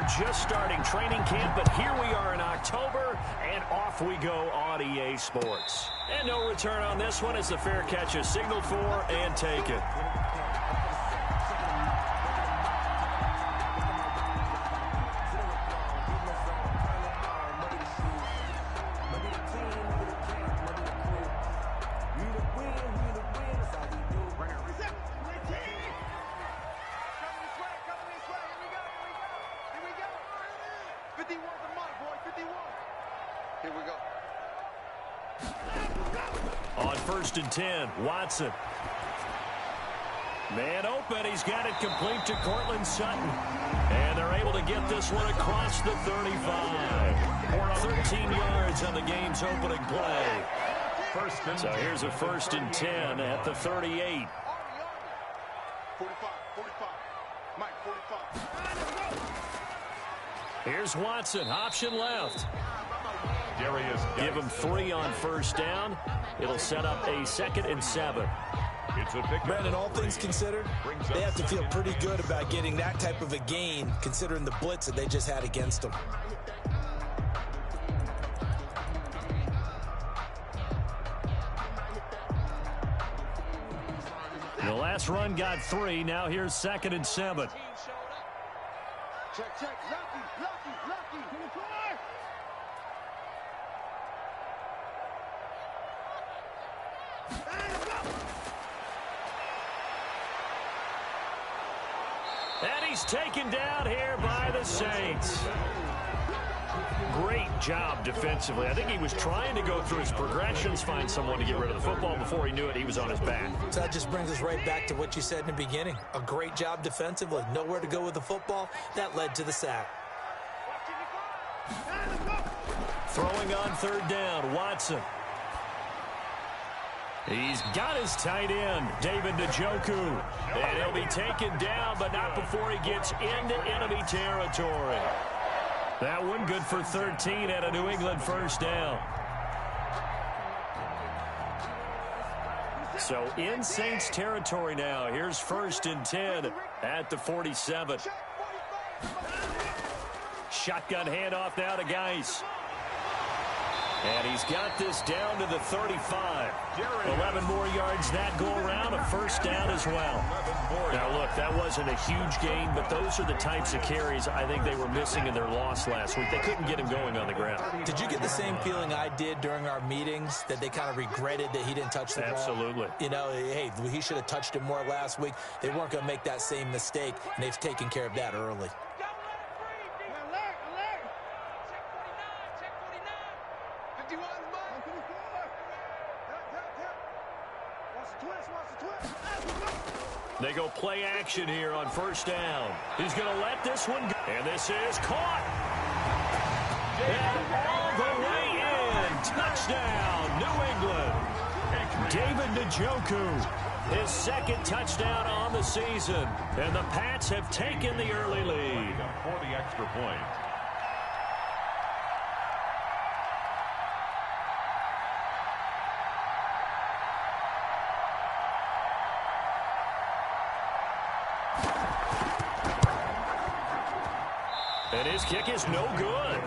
just starting training camp, but here we are in October, and off we go on EA Sports. And no return on this one as the fair catch is signaled for and taken. On 1st and 10, Watson. Man open, he's got it complete to Cortland Sutton. And they're able to get this one across the 35. 13 yards on the game's opening play. So here's a 1st and 10 at the 38. 45, Mike, 45. Here's Watson, option left. Give him 3 on 1st down. It'll set up a 2nd and 7. Brandon, all things considered, they have to feel pretty good about getting that type of a gain, considering the blitz that they just had against them. The last run got 3. Now here's 2nd and 7. Check, lucky. And he's taken down here by the Saints. Great job defensively. I think he was trying to go through his progressions, find someone to get rid of the football. Before he knew it, he was on his back. So that just brings us right back to what you said in the beginning. A great job defensively. Nowhere to go with the football. That led to the sack. Throwing on 3rd down, Watson. He's got his tight end, David Njoku. And he'll be taken down, but not before he gets into enemy territory. That one good for 13 at a New England 1st down. So in Saints territory now. Here's 1st and 10 at the 47. Shotgun handoff now to Geis. And he's got this down to the 35. 11 more yards that go around, a 1st down as well. Now, look, that wasn't a huge gain, but those are the types of carries I think they were missing in their loss last week. They couldn't get him going on the ground. Did you get the same feeling I did during our meetings, that they kind of regretted that he didn't touch the ball? Absolutely. You know, hey, he should have touched it more last week. They weren't going to make that same mistake, and they've taken care of that early. They go play action here on 1st down. He's going to let this one go. And this is caught. And all the way in. Touchdown, New England. David Njoku, his 2nd touchdown on the season. And the Pats have taken the early lead. For the extra point. And his kick is no good.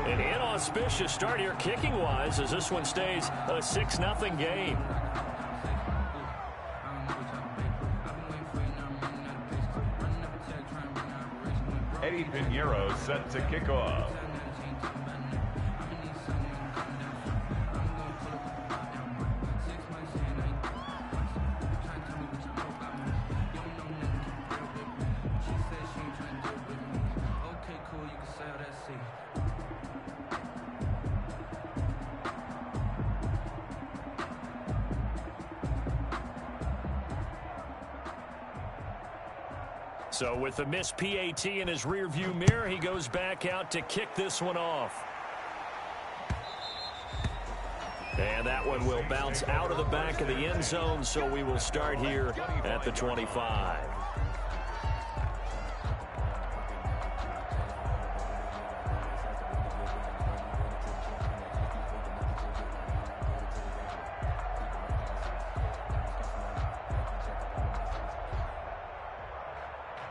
An inauspicious start here kicking-wise as this one stays a 6-0 game. Eddie Pinheiro set to kick off. So with the missed PAT in his rearview mirror, he goes back out to kick this one off. And that one will bounce out of the back of the end zone, so we will start here at the 25.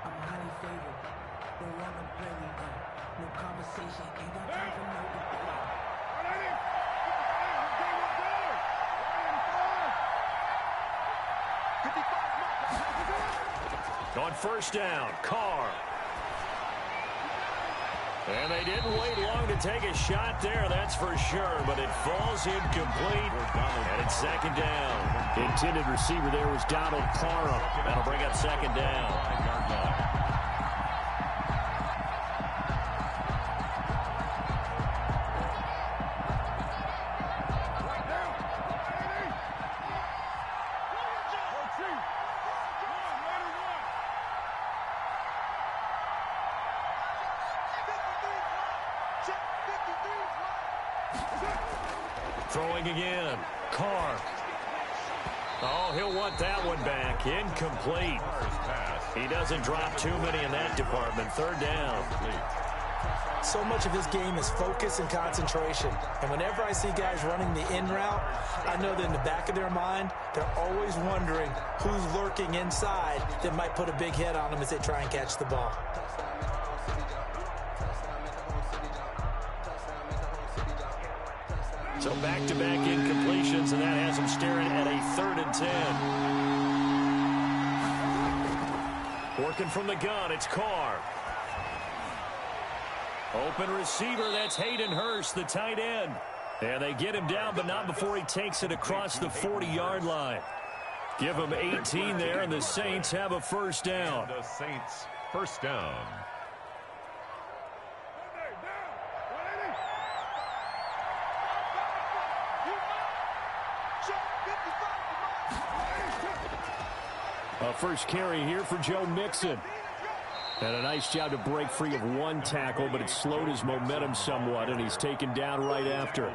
I'm highly favored. They want to play me up. On first down, Carr. And they didn't wait long to take a shot there, that's for sure, but it falls incomplete, and it's second down. The intended receiver there was Donald Parham. That'll bring up second down. Throwing again. Carr. Oh, he'll want that one back. Incomplete. He doesn't drop too many in that department. Third down. So much of his game is focus and concentration. And whenever I see guys running the in route, I know that in the back of their mind, they're always wondering who's lurking inside that might put a big hit on them as they try and catch the ball. So back-to-back incompletions, and that has him staring at a 3rd and 10. Working from the gun, it's Carr. Open receiver, that's Hayden Hurst, the tight end. And they get him down, but not before he takes it across the 40-yard line. Give him 18 there, and the Saints have a first down. The Saints, first down. A first carry here for Joe Mixon. And a nice job to break free of one tackle, but it slowed his momentum somewhat, and he's taken down right after.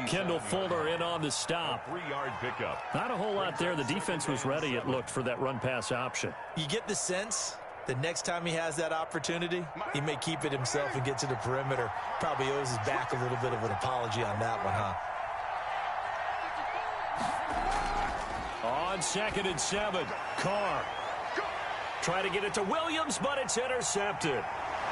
Kendall Fuller in on the stop. 3-yard pickup. Not a whole lot there. The defense was ready, it looked, for that run-pass option. You get the sense that next time he has that opportunity, he may keep it himself and get to the perimeter. Probably owes his back a little bit of an apology on that one, huh? On 2nd and 7, Carr. Try to get it to Williams, but it's intercepted.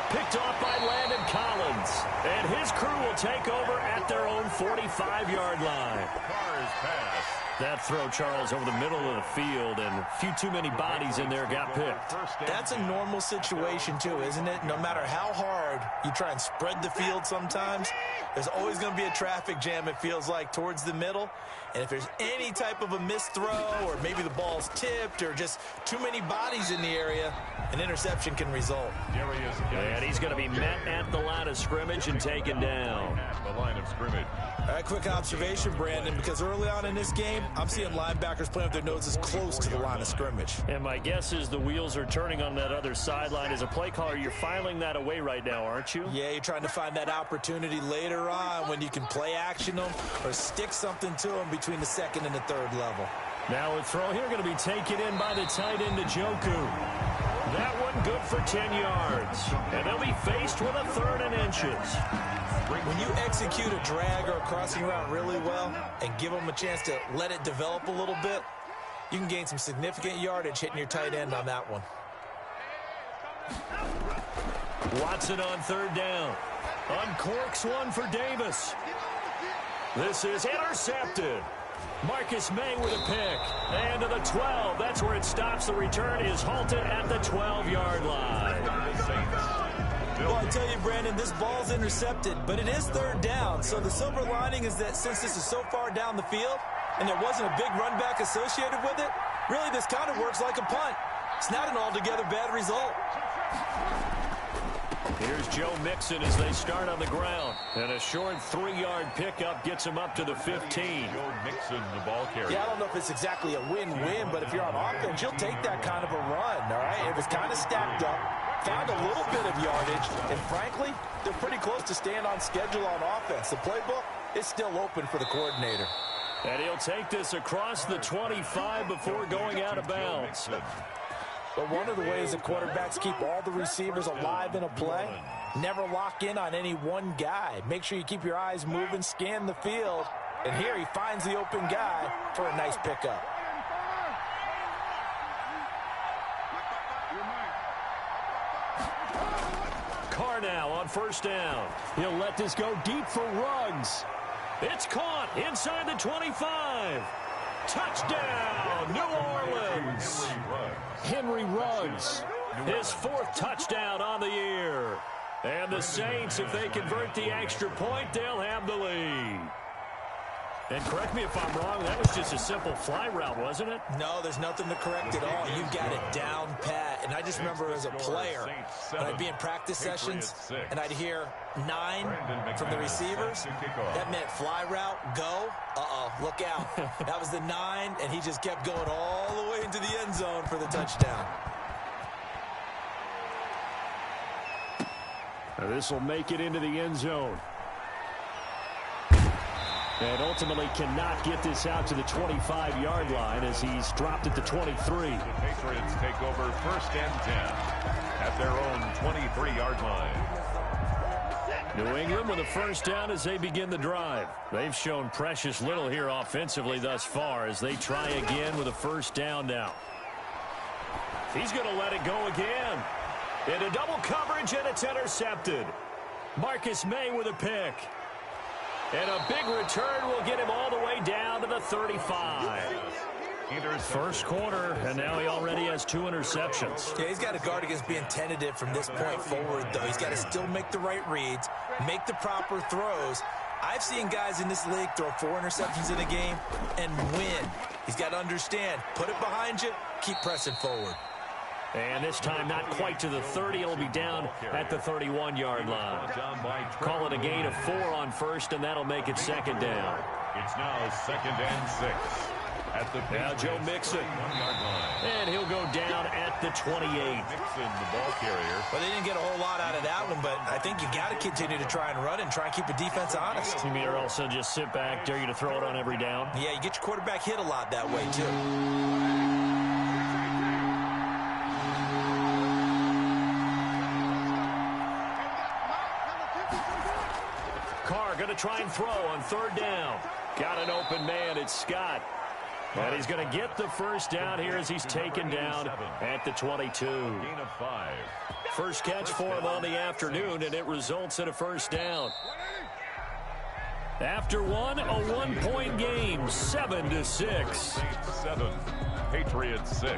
Picked off by Landon Collins. And his crew will take over at their own 45-yard line. Carr's pass. That throw, Charles, over the middle of the field, and a few too many bodies in there got picked. That's a normal situation, too, isn't it? No matter how hard you try and spread the field sometimes, there's always going to be a traffic jam, it feels like, towards the middle. And if there's any type of a missed throw, or maybe the ball's tipped, or just too many bodies in the area, an interception can result. And he's going to be met at the line of scrimmage and taken down. At the line of scrimmage. All right, quick observation, Brandon, because early on in this game, I'm seeing linebackers playing with their noses close to the line of scrimmage. And my guess is the wheels are turning on that other sideline. As a play caller, you're filing that away right now, aren't you? Yeah, you're trying to find that opportunity later on when you can play action them or stick something to them between the 2nd and the 3rd level. Now a throw here going to be taken in by the tight end, Njoku. That one good for 10 yards. And they'll be faced with a 3rd and inches. When you execute a drag or a crossing route really well and give them a chance to let it develop a little bit, you can gain some significant yardage hitting your tight end on that one. Watson on 3rd down. Uncorks one for Davis. This is intercepted. Marcus May with a pick. And to the 12. That's where it stops. The return is halted at the 12-yard line. Well, I tell you, Brandon, this ball's intercepted, but it is 3rd down. So the silver lining is that since this is so far down the field and there wasn't a big run back associated with it, really this kind of works like a punt. It's not an altogether bad result. Here's Joe Mixon as they start on the ground. And a short 3-yard pickup gets him up to the 15. Joe Mixon, the ball carrier. Yeah, I don't know if it's exactly a win-win, but if you're on offense, you'll take that kind of a run, all right? It was kind of stacked up, found a little bit of yardage, and frankly, they're pretty close to staying on schedule on offense. The playbook is still open for the coordinator. And he'll take this across the 25 before going out of bounds. But one of the ways that quarterbacks keep all the receivers alive in a play, never lock in on any one guy. Make sure you keep your eyes moving, scan the field. And here he finds the open guy for a nice pickup. Carr now now on first down. He'll let this go deep for Ruggs. It's caught inside the 25. Touchdown, New Orleans. Henry Ruggs, his 4th touchdown on the year. And the Saints, if they convert the extra point, they'll have the lead. And correct me if I'm wrong, that was just a simple fly route, wasn't it? No, there's nothing to correct at all. You've got it down pat. And I just remember as a player, when I'd be in practice sessions and I'd hear 9 from the receivers, that meant fly route, go, look out. That was the 9, and he just kept going all the way into the end zone for the touchdown. Now this will make it into the end zone. And ultimately cannot get this out to the 25-yard line as he's dropped at the 23. The Patriots take over 1st and 10 at their own 23-yard line. New England with a first down as they begin the drive. They've shown precious little here offensively thus far as they try again with a first down now. He's going to let it go again. Into double coverage, and it's intercepted. Marcus May with a pick. And a big return will get him all the way down to the 35. First quarter, and now he already has 2 interceptions. Yeah, he's got to guard against being tentative from this point forward, though. He's got to still make the right reads, make the proper throws. I've seen guys in this league throw 4 interceptions in a game and win. He's got to understand, put it behind you, keep pressing forward. And this time not quite to the 30. It'll be down at the 31-yard line. Call it a gain of 4 on first, and that'll make it 2nd down. It's now 2nd and 6 at the now Joe Mixon. And he'll go down at the 28. Mixon, the ball carrier. Well, they didn't get a whole lot out of that one, but I think you got to continue to try and run and try and keep the defense honest. You mean or also just sit back, dare you to throw it on every down? Yeah, you get your quarterback hit a lot that way, too. Going to try and throw on 3rd down. Got an open man. It's Scott. And he's going to get the first down here as he's taken down at the 22. Gain of 5. First catch for him on the afternoon, and it results in a first down. After one, a 1-point game, 7-6. Saints 7, Patriots 6.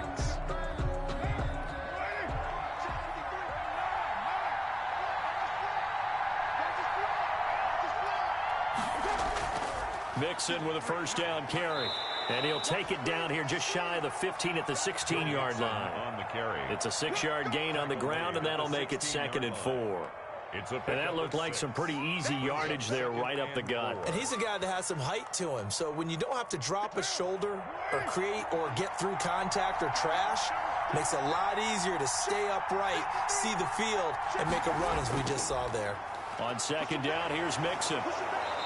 Mixon with a first down carry. And he'll take it down here just shy of the 15 at the 16-yard line. On the carry. It's a 6-yard gain on the ground, and that'll make it 2nd and 4. And that looked like some pretty easy yardage there right up the gut. And he's a guy that has some height to him. So when you don't have to drop a shoulder or create or get through contact or trash, makes it a lot easier to stay upright, see the field, and make a run as we just saw there. On 2nd down, here's Mixon.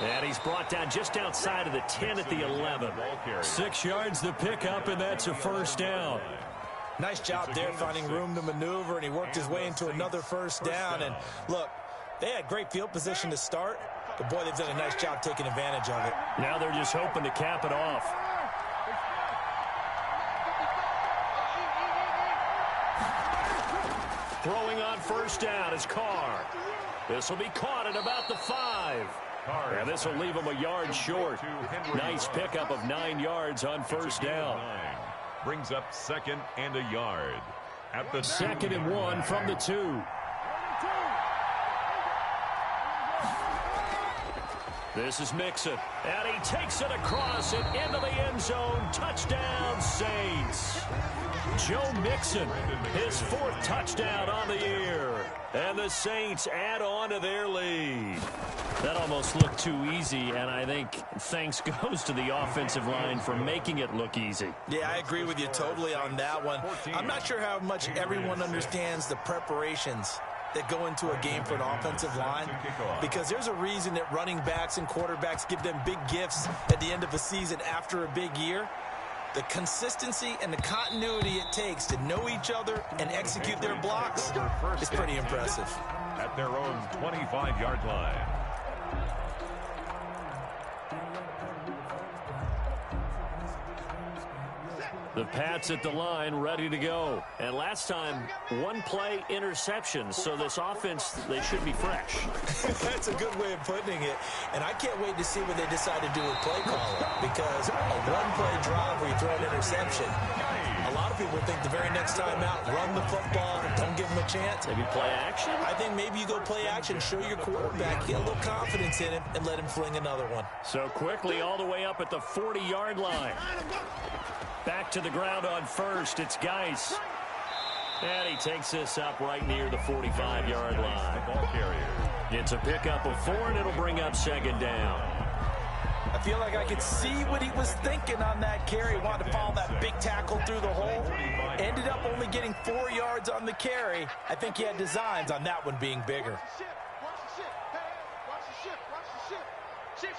And he's brought down just outside of the 10 at the 11. 6 yards the pickup, and that's a first down. Nice job there finding room to maneuver, and he worked his way into another first down. And look, they had great field position to start, but boy, they've done a nice job taking advantage of it. Now they're just hoping to cap it off. Throwing on first down is Carr. This will be caught at about the 5. And this will leave him a yard short. Nice pickup of 9 yards on first down. Brings up 2nd and a yard. At the 2nd and 1 from the 2. This is Mixon. And he takes it across and into the end zone. Touchdown, Saints. Joe Mixon, his 4th touchdown on the year. And the Saints add on to their lead. That almost looked too easy, and I think thanks goes to the offensive line for making it look easy. Yeah, I agree with you totally on that one. I'm not sure how much everyone understands the preparations that go into a game for an offensive line, because there's a reason that running backs and quarterbacks give them big gifts at the end of a season after a big year. The consistency and the continuity it takes to know each other and execute their blocks is pretty impressive. At their own 25-yard line. The Pats at the line, ready to go. And last time, one play interception. So this offense, they should be fresh. That's a good way of putting it. And I can't wait to see what they decide to do with play calling. Because a one-play drive where you throw an interception, a lot of people think the very next time out, run the football, don't give them a chance. Maybe play action? I think maybe you go play action, show your quarterback, get a little confidence in him, and let him fling another one. So quickly all the way up at the 40-yard line. Back to the ground on first. It's Geis. And he takes this up right near the 45-yard line. Ball carrier. It's a pickup of 4, and it'll bring up second down. I feel like I could see what he was thinking on that carry. Wanted to follow that big tackle through the hole. Ended up only getting 4 yards on the carry. I think he had designs on that one being bigger. Watch the ship. Hey, watch the ship. Watch the ship. Ship.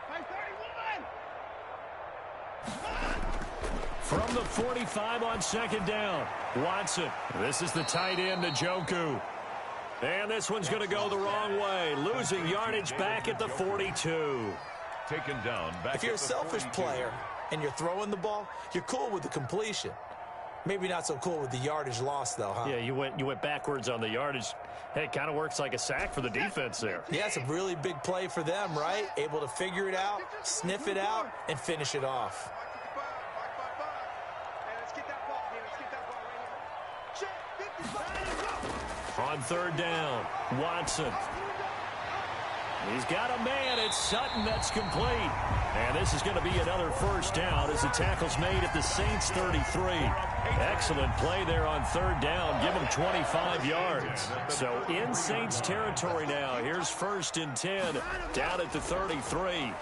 Hey, 31. From the 45 on second down, Watson. This is the tight end, Njoku. And this one's going to go the wrong way, losing yardage back at the 42. Taken down. Back if you're a selfish 42. player and you're throwing the ball, you're cool with the completion. Maybe not so cool with the yardage loss, though, huh? Yeah, you went backwards on the yardage. Hey, it kind of works like a sack for the defense there. Yeah, it's a really big play for them, right? Able to figure it out, sniff it out, and finish it off. On third down, Watson. He's got a man. It's Sutton that's complete. And this is going to be another first down as the tackle's made at the Saints 33. Excellent play there on third down. Give him 25 yards. So in Saints territory now. Here's 1st and 10 down at the 33.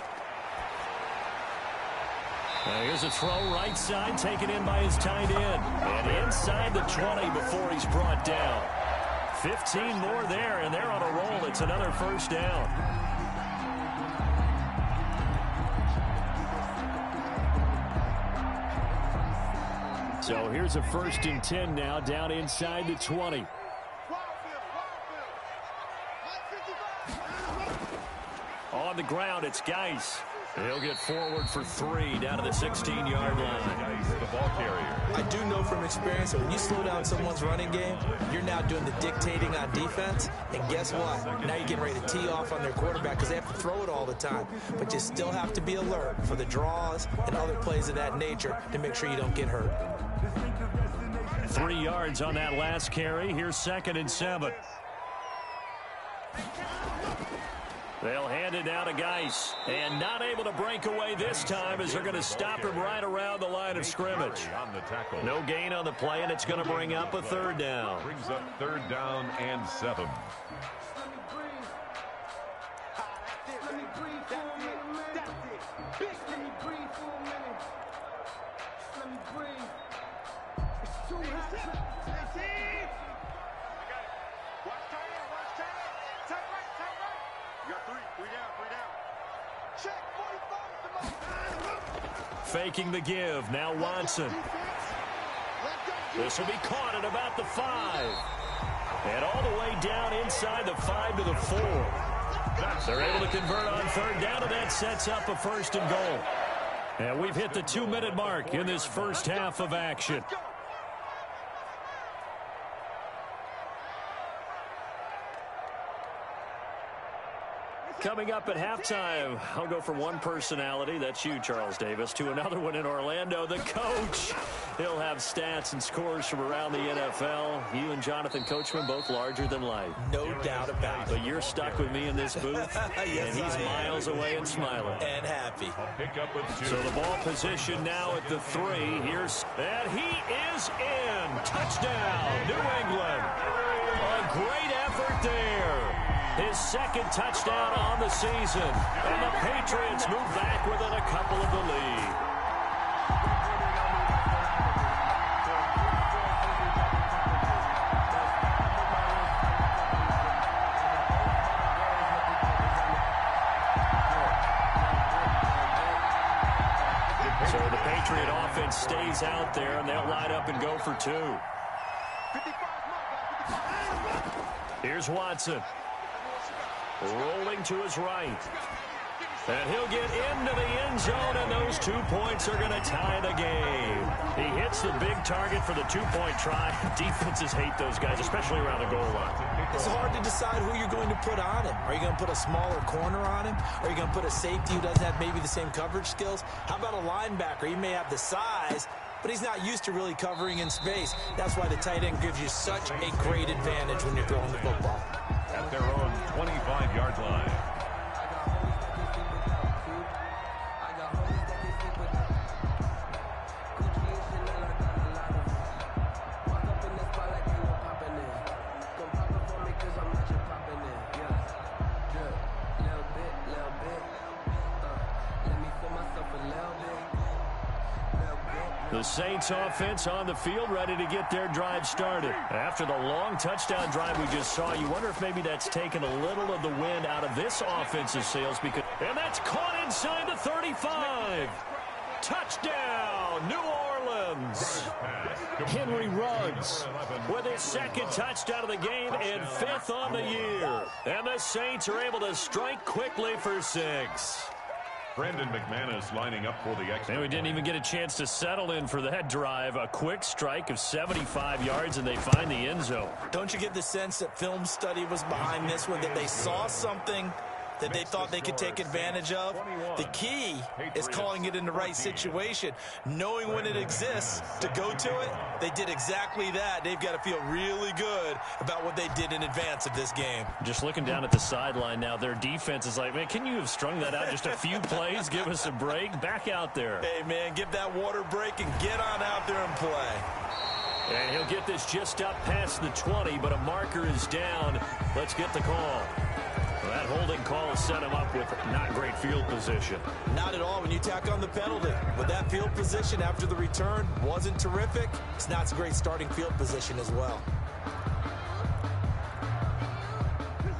Here's a throw right side taken in by his tight end. And inside the 20 before he's brought down. 15 more there, and they're on a roll. It's another first down. So here's a 1st and 10 now, down inside the 20. On the ground, it's Geis. He'll get forward for 3 down to the 16-yard line. Geis, the ball carrier. I do know from experience that when you slow down someone's running game, you're now doing the dictating on defense. And guess what? Now you're getting ready to tee off on their quarterback because they have to throw it all the time. But you still have to be alert for the draws and other plays of that nature to make sure you don't get hurt. 3 yards on that last carry. Here's 2nd and 7. They'll hand it down to Geis. And not able to break away this time as they're going to stop him right around the line of scrimmage. On the tackle. No gain on the play, and it's going to bring up a 3rd down. Brings up 3rd down and 7. Faking the give. Now Watson. This will be caught at about the 5. And all the way down inside the 5 to the 4. They're able to convert on 3rd down, and that sets up a 1st and goal. And we've hit the 2-minute mark in this first half of action. Coming up at halftime, I'll go from one personality, that's you, Charles Davis, to another one in Orlando, the coach. He'll have stats and scores from around the NFL. You and Jonathan Coachman, both larger than life. No doubt about it. But you're stuck with me in this booth, yes, and he's miles away and smiling. And happy. Pick up with 2. So the ball position now at the 3. And he is in. Touchdown, New England. A great effort there. His 2nd touchdown on the season. And the Patriots move back within a couple of the lead. So the Patriot offense stays out there, and they'll line up and go for 2. Here's Watson. Rolling to his right. And he'll get into the end zone, and those 2 points are going to tie the game. He hits the big target for the two-point try. Defenses hate those guys, especially around the goal line. It's hard to decide who you're going to put on him. Are you going to put a smaller corner on him? Are you going to put a safety who doesn't have maybe the same coverage skills? How about a linebacker? He may have the size, but he's not used to really covering in space. That's why the tight end gives you such a great advantage when you're throwing the football. At their own 25-yard line. The Saints offense on the field, ready to get their drive started. After the long touchdown drive we just saw, you wonder if maybe that's taken a little of the wind out of this offensive sails. And that's caught inside the 35. Touchdown, New Orleans. Henry Ruggs with his second touchdown of the game and 5th on the year. And the Saints are able to strike quickly for 6. Brandon McManus lining up for the extra. And we didn't even get a chance to settle in for that drive. A quick strike of 75 yards, and they find the end zone. Don't you get the sense that film study was behind this one, that they saw something that they thought they could take advantage of? The key is calling it in the right situation, knowing when it exists to go to it. They did exactly that. They've got to feel really good about what they did in advance of this game. Just looking down at the sideline now, their defense is like, man, can you have strung that out just a few plays? Give us a break. Back out there. Hey, man, give that water break and get on out there and play. And he'll get this just up past the 20, but a marker is down. Let's get the call. That holding call set him up with not great field position. Not at all when you tack on the penalty. But that field position after the return wasn't terrific. It's not a great starting field position as well.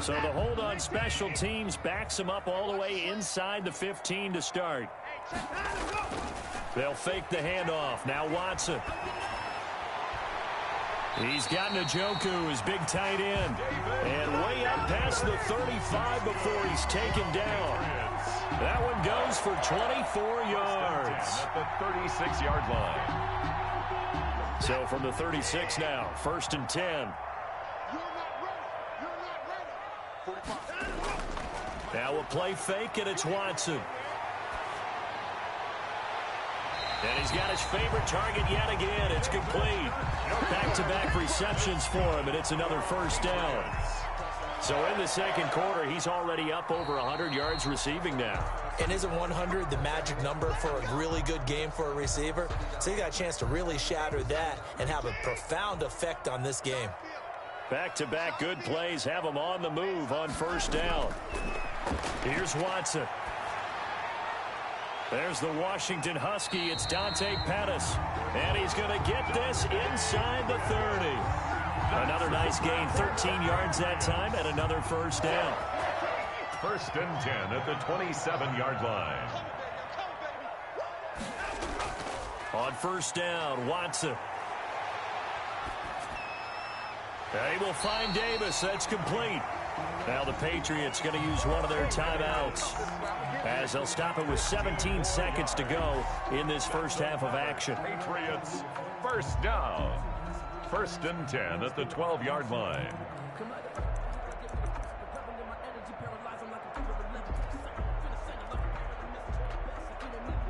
So the hold on special teams backs him up all the way inside the 15 to start. They'll fake the handoff. Now Watson. He's got Njoku, his big tight end. And way up past the 35 before he's taken down. That one goes for 24 yards. At the 36-yard line. So from the 36 now, 1st and 10. You're not ready. You're not ready. 45. Now a play fake, and it's Watson. And he's got his favorite target yet again. It's complete. Back-to-back receptions for him, and it's another 1st down. So in the 2nd quarter, he's already up over 100 yards receiving now. And isn't 100 the magic number for a really good game for a receiver? So he got a chance to really shatter that and have a profound effect on this game. Back-to-back good plays have him on the move on 1st down. Here's Watson. There's the Washington Husky. It's Dante Pettis. And he's going to get this inside the 30. Another nice gain, 13 yards that time, and another 1st down. 1st and 10 at the 27-yard line. On 1st down, Watson. They will find Davis. That's complete. Now the Patriots going to use one of their timeouts as they'll stop it with 17 seconds to go in this first half of action. Patriots 1st down. 1st and 10 at the 12-yard line.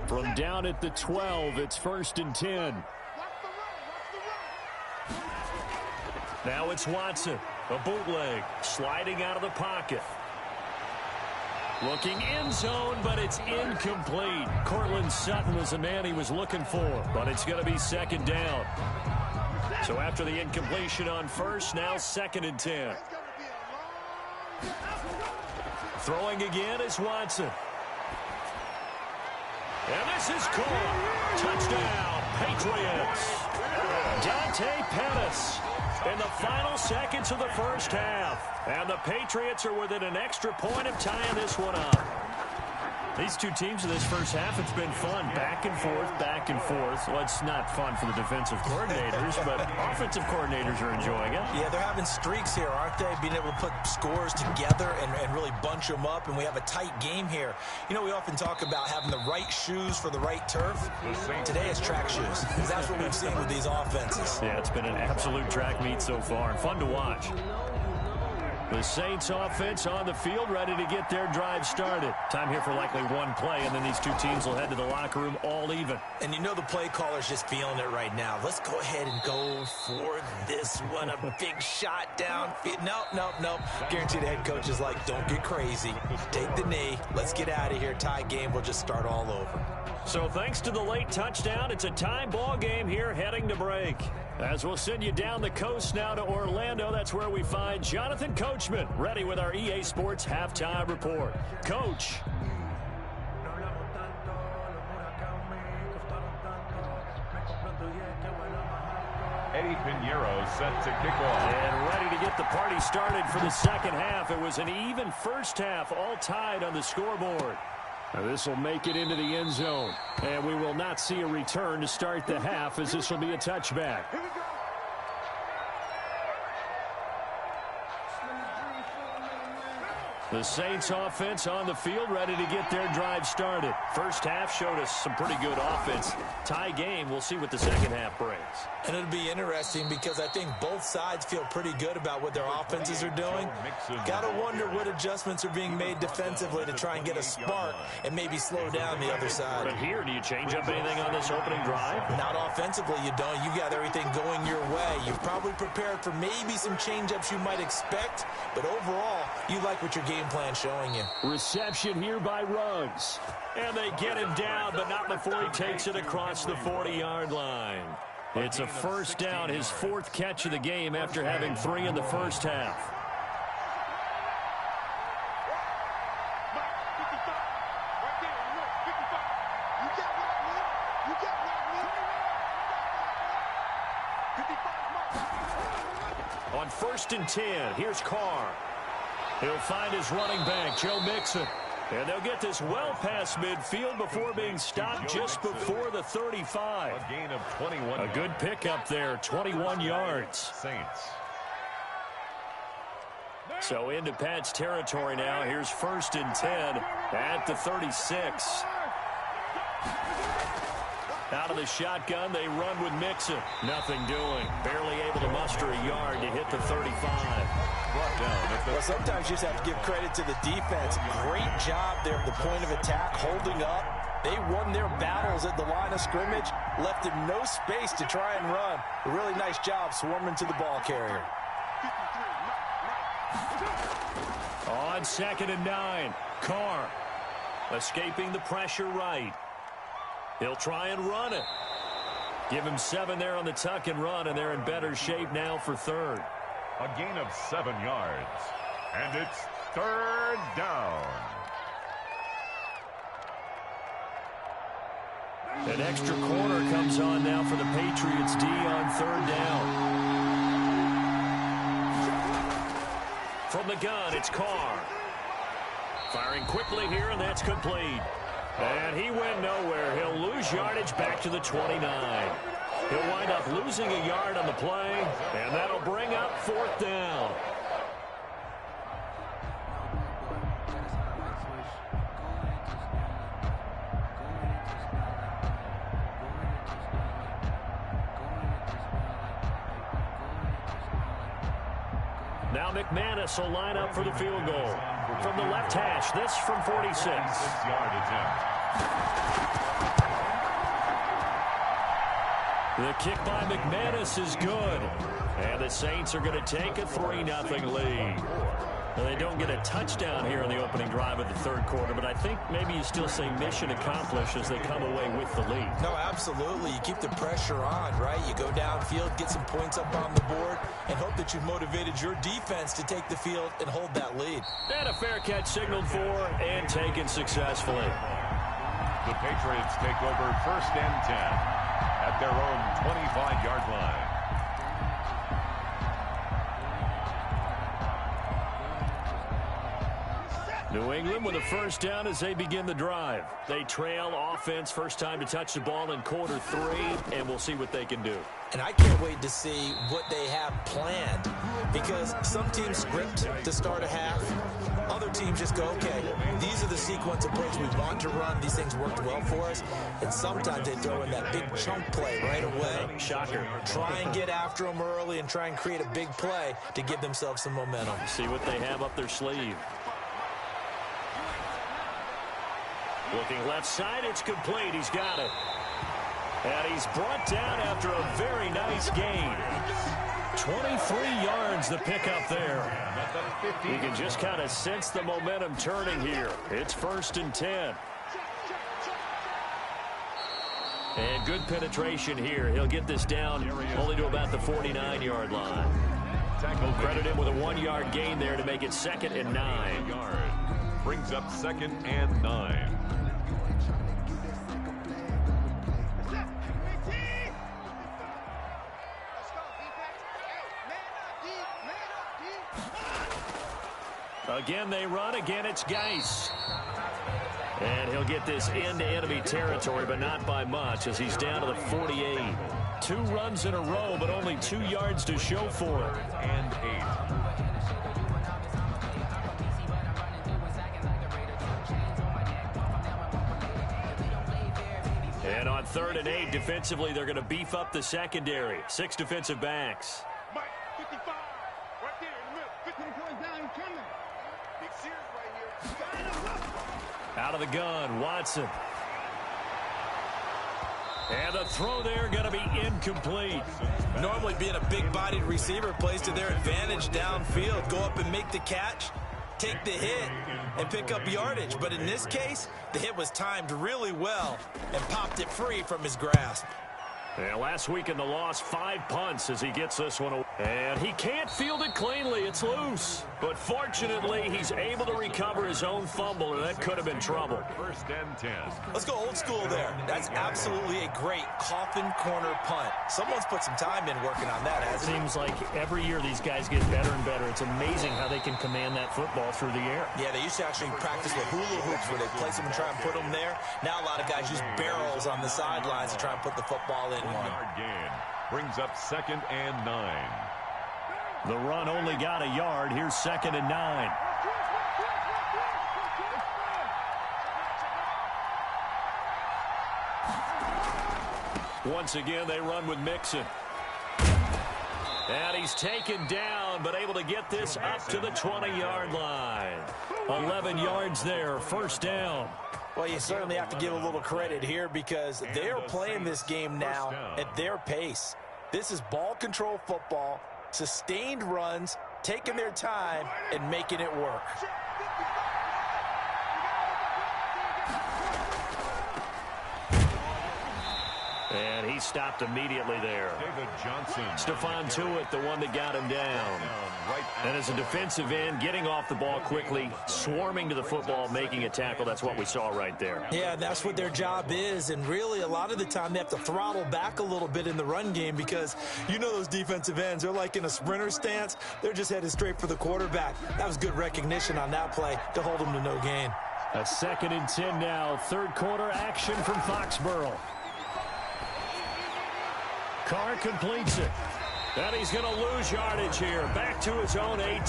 From down at the 12, it's 1st and 10. Now it's Watson. A bootleg, sliding out of the pocket. Looking end zone, but it's incomplete. Cortland Sutton was the man he was looking for, but it's going to be 2nd down. So after the incompletion on 1st, now 2nd and 10. Throwing again is Watson. And this is caught. Touchdown, Patriots. Dante Pettis. In the final seconds of the first half. And the Patriots are within an extra point of tying this one up. These two teams in this first half, it's been fun. Back and forth, back and forth. Well, it's not fun for the defensive coordinators, but offensive coordinators are enjoying it. Yeah, they're having streaks here, aren't they? Being able to put scores together and really bunch them up, and we have a tight game here. You know, we often talk about having the right shoes for the right turf. Today is track shoes, because that's what we've seen with these offenses. Yeah, it's been an absolute track meet so far, and fun to watch. The Saints offense on the field, ready to get their drive started. Time here for likely one play, and then these two teams will head to the locker room all even. And you know the play caller's just feeling it right now. Let's go ahead and go for this one. A big shot down. Nope. Guarantee the head coach is like, don't get crazy. Take the knee. Let's get out of here. Tie game. We'll just start all over. So thanks to the late touchdown, it's a tie ball game here heading to break. As we'll send you down the coast now to Orlando, that's where we find Jonathan Coachman, ready with our EA Sports Halftime Report. Coach. Eddie Pinheiro set to kick off. And ready to get the party started for the second half. It was an even first half, all tied on the scoreboard. Now this will make it into the end zone. And we will not see a return to start the half, as this will be a touchback. The Saints offense on the field, ready to get their drive started. First half showed us some pretty good offense. Tie game, we'll see what the second half brings. And it'll be interesting because I think both sides feel pretty good about what their offenses are doing. Got to wonder what adjustments are being made defensively to try and get a spark and maybe slow down the other side. But here, do you change up anything on this opening drive? Not offensively, you don't. You got everything going your way. You've probably prepared for maybe some change-ups you might expect, but overall, you like what your game plan showing you. Reception here by Ruggs. And they get him down, but not before he takes it across the 40-yard line. It's a first down, his fourth catch of the game after having 3 in the first half. On 1st and 10, here's Carr. He'll find his running back, Joe Mixon. And they'll get this well past midfield before being stopped just before the 35. A gain of 21. A good pickup there, 21 yards. Saints. So into Pat's territory now. Here's 1st and 10 at the 36. Out of the shotgun, they run with Mixon. Nothing doing. Barely able to muster a yard to hit the 35. Well, sometimes you just have to give credit to the defense. Great job there at the point of attack, holding up. They won their battles at the line of scrimmage, left him no space to try and run. A really nice job swarming to the ball carrier. On 2nd and 9, Carr escaping the pressure right. He'll try and run it. Give him 7 there on the tuck and run, and they're in better shape now for 3rd. A gain of 7 yards. And it's 3rd down. An extra corner comes on now for the Patriots D on 3rd down. From the gun, it's Carr. Firing quickly here, and that's complete. And he went nowhere. He'll lose yardage back to the 29. He'll wind up losing a yard on the play, and that'll bring up 4th down. Now McManus will line up for the field goal. From the left hash, this from 46. 6-yard attempt. The kick by McManus is good. And the Saints are going to take a 3-0 lead. Well, they don't get a touchdown here in the opening drive of the 3rd quarter, but I think maybe you still say mission accomplished as they come away with the lead. No, absolutely. You keep the pressure on, right? You go downfield, get some points up on the board, and hope that you've motivated your defense to take the field and hold that lead. And a fair catch signaled for and taken successfully. The Patriots take over 1st and 10 at their own 25-yard line. New England with a first down as they begin the drive. They trail offense, first time to touch the ball in quarter 3, and we'll see what they can do. And I can't wait to see what they have planned, because some teams script to start a half. Other teams just go, okay, these are the sequence of plays we want to run. These things worked well for us. And sometimes they throw in that big chunk play right away. Shocker. Try and get after them early and try and create a big play to give themselves some momentum. See what they have up their sleeve. Looking left side, it's complete. He's got it. And he's brought down after a very nice gain. 23 yards the pickup there. You can just kind of sense the momentum turning here. It's 1st and 10. And good penetration here. He'll get this down only to about the 49-yard line. We'll credit him with a 1-yard gain there to make it 2nd and 9. Brings up 2nd and 9. Again, they run. Again, it's Geis. And he'll get this into enemy territory, but not by much, as he's down to the 48. 2 runs in a row, but only 2 yards to show for it. And 8. And on 3rd and 8, defensively, they're going to beef up the secondary. 6 defensive backs. Mike, 55. Right there in the middle. 50 points down coming. Big series right here. Out of the gun, Watson. And the throw there going to be incomplete. Normally being a big-bodied receiver plays to their advantage downfield. Go up and make the catch, take the hit, and pick up yardage. But in this case, the hit was timed really well and popped it free from his grasp. And last week in the loss, 5 punts as he gets this one away. And he can't field it cleanly. It's loose. But fortunately, he's able to recover his own fumble, and that could have been trouble. 1st and 10. Let's go old school there. That's absolutely a great coffin corner punt. Someone's put some time in working on that, hasn't he? Seems like every year these guys get better and better. It's amazing how they can command that football through the air. Yeah, they used to actually practice with hula hoops where they place them and try and put them there. Now a lot of guys use barrels on the sidelines to try and put the football in one. 1-yard gain. Brings up 2nd and 9. The run only got a yard. Here's 2nd and 9. Once again, they run with Mixon. And he's taken down, but able to get this up to the 20-yard line. 11 yards there, 1st down. Well, you certainly have to give a little credit here because they're playing this game now at their pace. This is ball control football, sustained runs, taking their time, and making it work. And he stopped immediately there. David Johnson. Stephon Tuitt, the one that got him down. And as a defensive end, getting off the ball quickly, swarming to the football, making a tackle. That's what we saw right there. Yeah, that's what their job is. And really, a lot of the time, they have to throttle back a little bit in the run game because you know those defensive ends, they're like in a sprinter stance. They're just headed straight for the quarterback. That was good recognition on that play to hold them to no gain. A 2nd and 10 now. 3rd quarter action from Foxborough. Carr completes it. And he's going to lose yardage here. Back to his own 18.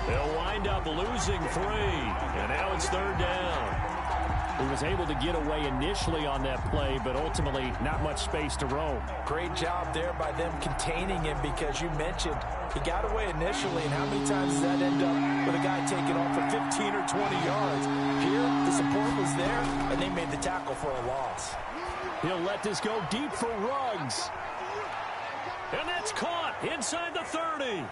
They'll wind up losing 3. And now it's 3rd down. He was able to get away initially on that play, but ultimately not much space to roam. Great job there by them containing him because you mentioned he got away initially, and how many times does that end up with a guy taking off for 15 or 20 yards? Here, the support was there, and they made the tackle for a loss. He'll let this go deep for Ruggs. And that's caught inside the 30.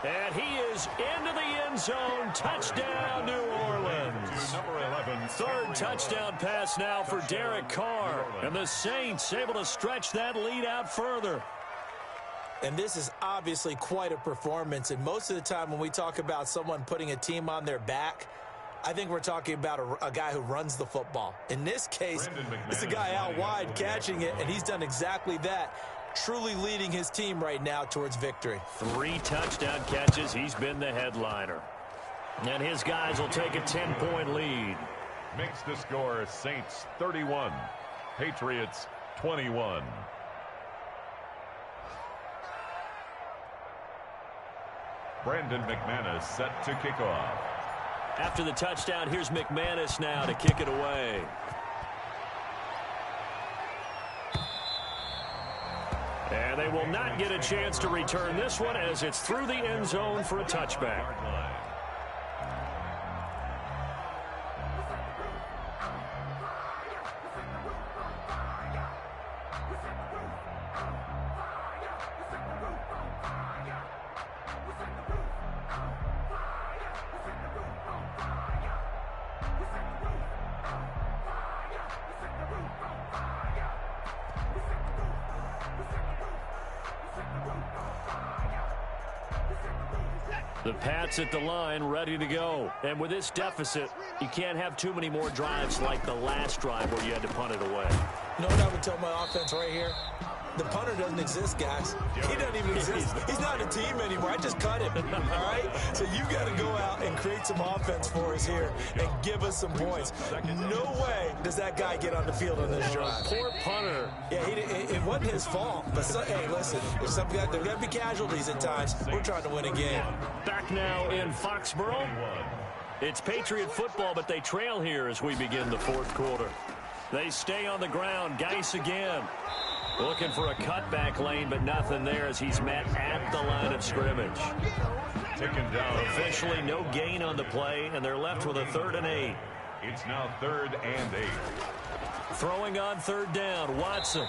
And he is into the end zone. Touchdown, New Orleans. Number 11. 3rd touchdown pass now for Derek Carr. And the Saints able to stretch that lead out further. And this is obviously quite a performance. And most of the time when we talk about someone putting a team on their back, I think we're talking about a guy who runs the football. In this case, it's a guy out wide catching it, and he's done exactly that, truly leading his team right now towards victory. 3 touchdown catches. He's been the headliner. And his guys will take a 10-point lead. Makes the score Saints 31, Patriots 21. Brandon McManus set to kick off. After the touchdown, here's McManus now to kick it away. And they will not get a chance to return this one as it's through the end zone for a touchback. The Pats at the line, ready to go. And with this deficit, you can't have too many more drives like the last drive where you had to punt it away. You know what I would tell my offense right here? The punter doesn't exist, guys. He doesn't even exist. He's not a team anymore. I just cut him, all right? So you got to go out and create some offense for us here and give us some points. No way does that guy get on the field on this drive. Poor punter. Yeah, it wasn't his fault. But, hey, listen, there's going to be casualties at times. We're trying to win a game. Back now in Foxborough. It's Patriot football, but they trail here as we begin the fourth quarter. They stay on the ground. Geis again. Looking for a cutback lane, but nothing there as he's met at the line of scrimmage. Taken down. Officially no gain on the play, and they're left with a 3rd and 8. It's now 3rd and 8. Throwing on 3rd down, Watson.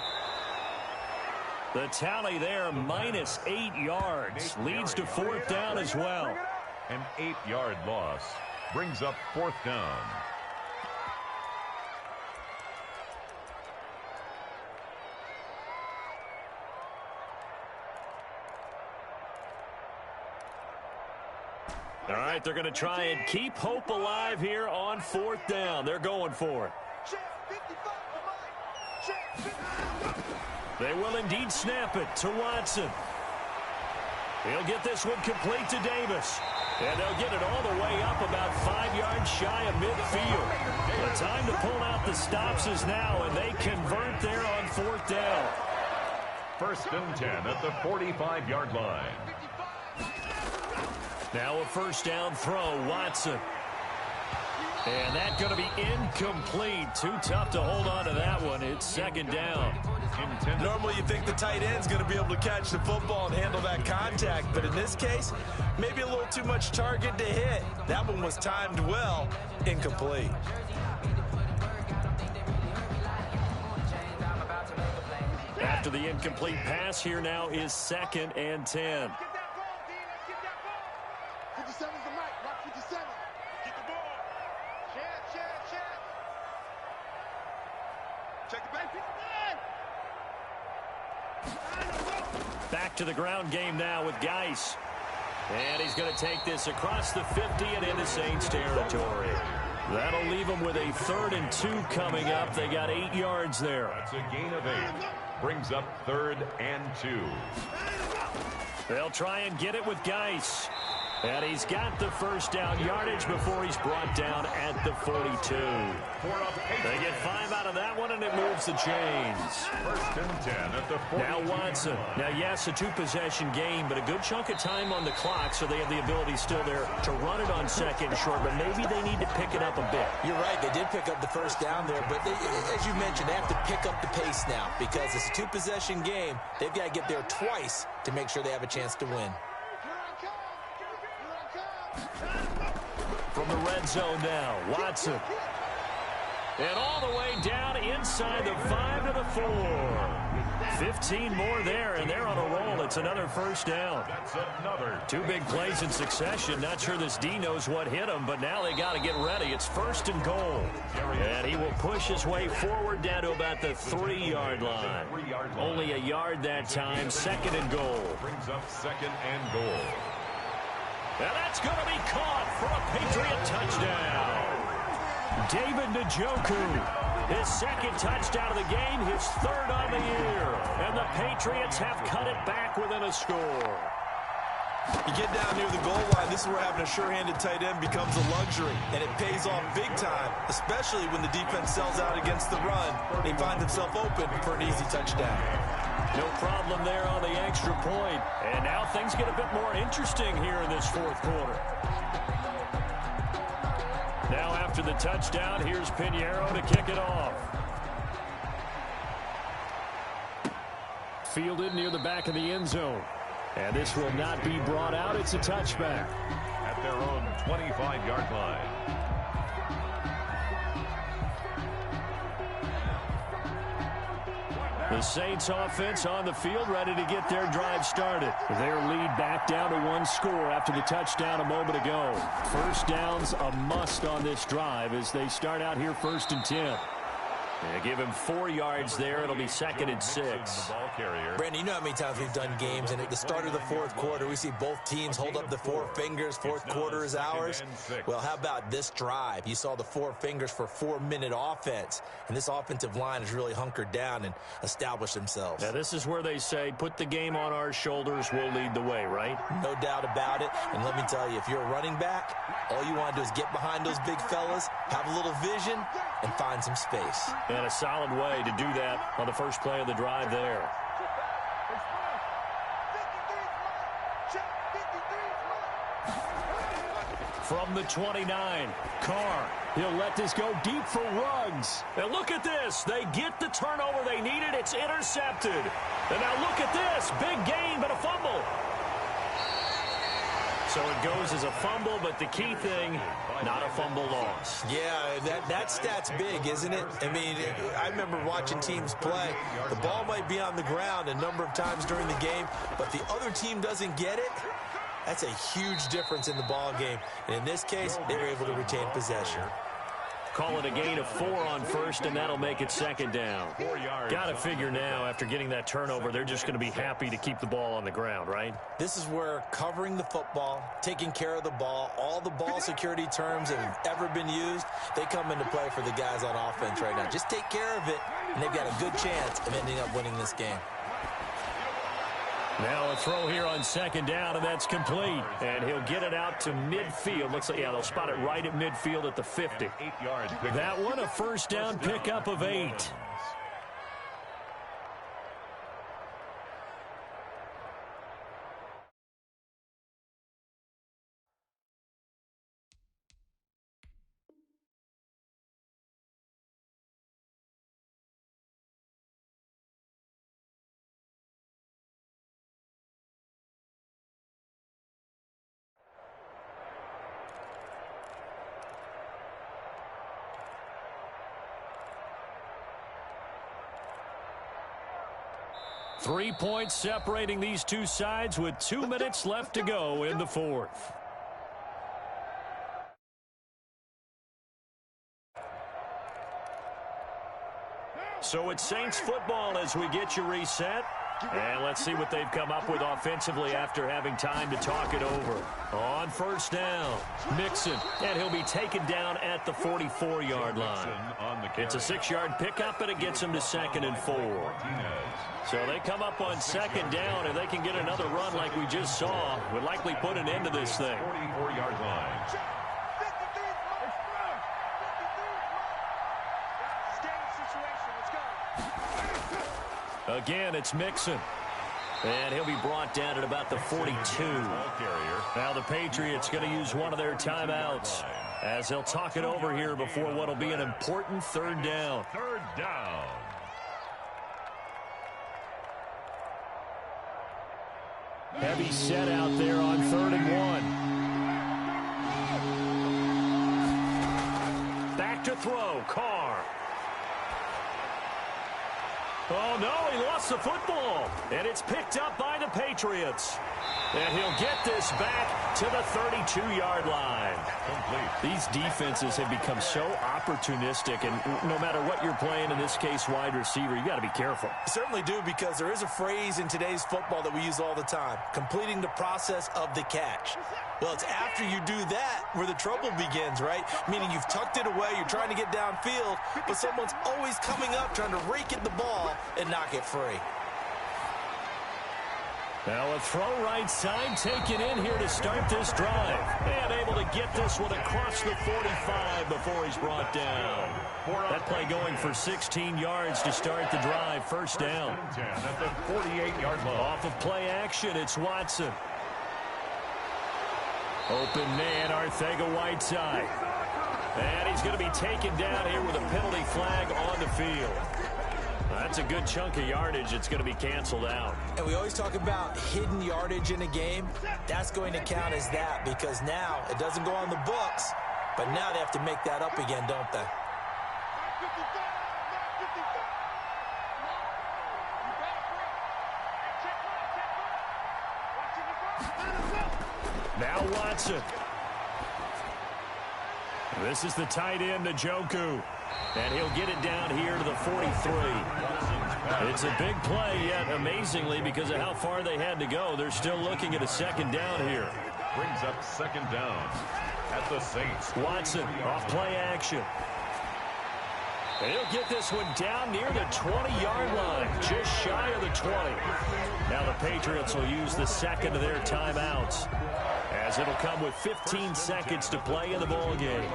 The tally there, minus 8 yards. Leads to 4th down as well. An 8-yard loss brings up 4th down. All right, they're going to try and keep hope alive here on 4th down. They're going for it. They will indeed snap it to Watson. He'll get this one complete to Davis. And they'll get it all the way up about 5 yards shy of midfield. The time to pull out the stops is now, and they convert there on 4th down. 1st and 10 at the 45-yard line. Now a 1st down throw, Watson. And that's going to be incomplete. Too tough to hold on to that one. It's 2nd down. Normally you think the tight end's going to be able to catch the football and handle that contact, but in this case, maybe a little too much target to hit. That one was timed well, incomplete. After the incomplete pass, here now is 2nd and 10. 57's the mic. Rock 57. Get the ball. Check. Check the back. Back to the ground game now with Geis. And he's going to take this across the 50 and into Saints territory. That'll leave them with a 3rd and 2 coming up. They got 8 yards there. That's a gain of 8. Brings up 3rd and 2. They'll try and get it with Geis. And he's got the 1st down yardage before he's brought down at the 42. They get 5 out of that one, and it moves the chains. 1st and 10 at the 42. Now Watson. Now, yes, a 2-possession game, but a good chunk of time on the clock, so they have the ability still there to run it on 2nd and short, but maybe they need to pick it up a bit. You're right. They did pick up the 1st down there, but as you mentioned, they have to pick up the pace now because it's a 2-possession game. They've got to get there twice to make sure they have a chance to win. From the red zone now, Watson. And all the way down inside the 5 to the 4. 15 more there, and they're on a roll. It's another 1st down. That's another. 2 big plays in succession. Not sure this D knows what hit him, but now they got to get ready. It's 1st and goal. And he will push his way forward down to about the 3-yard line. Only a yard that time. 2nd and goal. Brings up 2nd and goal. And that's going to be caught for a Patriot touchdown. David Njoku, his 2nd touchdown of the game, his 3rd on the year. And the Patriots have cut it back within a score. You get down near the goal line, this is where having a sure-handed tight end becomes a luxury, and it pays off big time, especially when the defense sells out against the run and he finds himself open for an easy touchdown. No problem there on the extra point. And now things get a bit more interesting here in this fourth quarter. Now after the touchdown, here's Pinheiro to kick it off. Fielded near the back of the end zone. And this will not be brought out. It's a touchback. At their own 25-yard line. The Saints offense on the field, ready to get their drive started. Their lead back down to 1 score after the touchdown a moment ago. First down's a must on this drive as they start out here 1st and 10. Yeah, give him 4 yards there. It'll be 2nd and 6. Brandon, you know how many times we've done games, and at the start of the fourth quarter, we see both teams hold up the 4 fingers. Fourth quarter is ours. Well, how about this drive? You saw the 4 fingers for 4-minute offense, and this offensive line has really hunkered down and established themselves. Now, this is where they say, put the game on our shoulders, we'll lead the way, right? No doubt about it. And let me tell you, if you're a running back, all you want to do is get behind those big fellas, have a little vision, and find some space. And a solid way to do that on the first play of the drive there. From the 29, Carr. He'll let this go deep for Ruggs. And look at this. They get the turnover they needed. It's intercepted. And now look at this. Big gain, but a fumble. So it goes as a fumble, but the key thing, not a fumble loss. Yeah, that stat's big, isn't it? I mean, I remember watching teams play. The ball might be on the ground a number of times during the game, but the other team doesn't get it. That's a huge difference in the ball game. And in this case, they were able to retain possession. Call it a gain of 4 on first, and that'll make it 2nd down. Got to figure now, after getting that turnover, they're just going to be happy to keep the ball on the ground, right? This is where covering the football, taking care of the ball, all the ball security terms that have ever been used, they come into play for the guys on offense right now. Just take care of it, and they've got a good chance of ending up winning this game. Now a throw here on 2nd down, and that's complete. And he'll get it out to midfield. Looks like, yeah, they'll spot it right at midfield at the 50. That one, a first down pickup of 8. Three points separating these two sides with 2 minutes left to go in the fourth. So it's Saints football as we get you reset. And let's see what they've come up with offensively after having time to talk it over. On first down, Mixon, and he'll be taken down at the 44-yard line. It's a 6-yard pickup, and it gets him to 2nd and 4. So they come up on 2nd down, and they can get another run like we just saw. Would likely put an end to this thing. 44-yard line. Again, it's Mixon. And he'll be brought down at about the 42. Now the Patriots going to use one of their timeouts as they'll talk it over here before what will be an important 3rd down. 3rd down. Heavy set out there on 3rd and 1. Back to throw, Carr. Oh, no, he lost the football. And it's picked up by the Patriots. And he'll get this back to the 32-yard line. Complete. These defenses have become so opportunistic, and no matter what you're playing, in this case wide receiver, you got to be careful. You certainly do, because there is a phrase in today's football that we use all the time, completing the process of the catch. Well, it's after you do that where the trouble begins, right? Meaning you've tucked it away, you're trying to get downfield, but someone's always coming up trying to rake at the ball and knock it free. Now a throw right side taken in here to start this drive. And able to get this one across the 45 before he's brought down. That play going for 16 yards to start the drive. First down. At the 48-yard line. Off of play action, it's Watson. Open man, Arcega-Whiteside. And he's going to be taken down here with a penalty flag on the field. That's a good chunk of yardage. It's going to be canceled out. And we always talk about hidden yardage in a game. That's going to count as that because now it doesn't go on the books, but now they have to make that up again, don't they? Now Watson. This is the tight end, Njoku. And he'll get it down here to the 43. It's a big play, yet amazingly, because of how far they had to go, they're still looking at a second down here. Brings up second down at the Saints. Watson off play action. And he'll get this one down near the 20-yard line, just shy of the 20. Now the Patriots will use the second of their timeouts, as it'll come with 15 seconds to play in the ball game.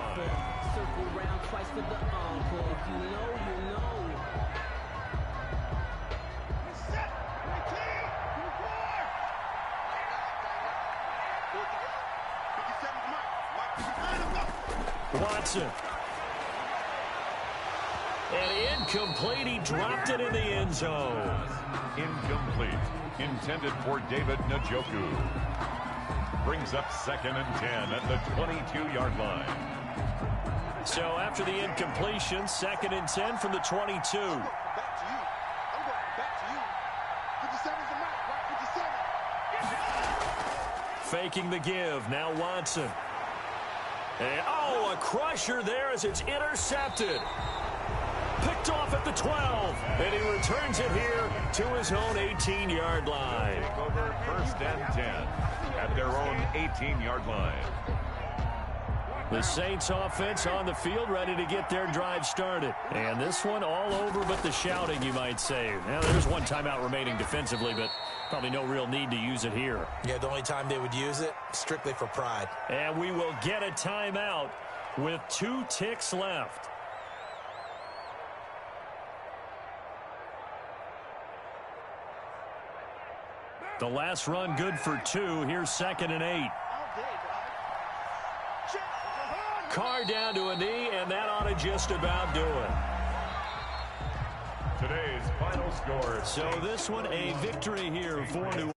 Watson. And incomplete. He dropped it in the end zone. Incomplete. Intended for David Njoku. Brings up second and 10 at the 22-yard line. So after the incompletion, second and 10 from the 22. Back to you. I'm going back to you. 57's the mark, right? 57. Faking the give. Now Watson. And, oh, a crusher there as it's intercepted. Picked off at the 12. And he returns it here to his own 18-yard line. Take over first and 10 at their own 18-yard line. The Saints offense on the field, ready to get their drive started. And this one all over but the shouting, you might say. Now, there's one timeout remaining defensively, but probably no real need to use it here. Yeah, the only time they would use it, strictly for pride. And we will get a timeout with 2 ticks left. The last run good for 2. Here's second and 8. Carr down to a knee, and that ought to just about do it. Today's final score. So this one a victory here for New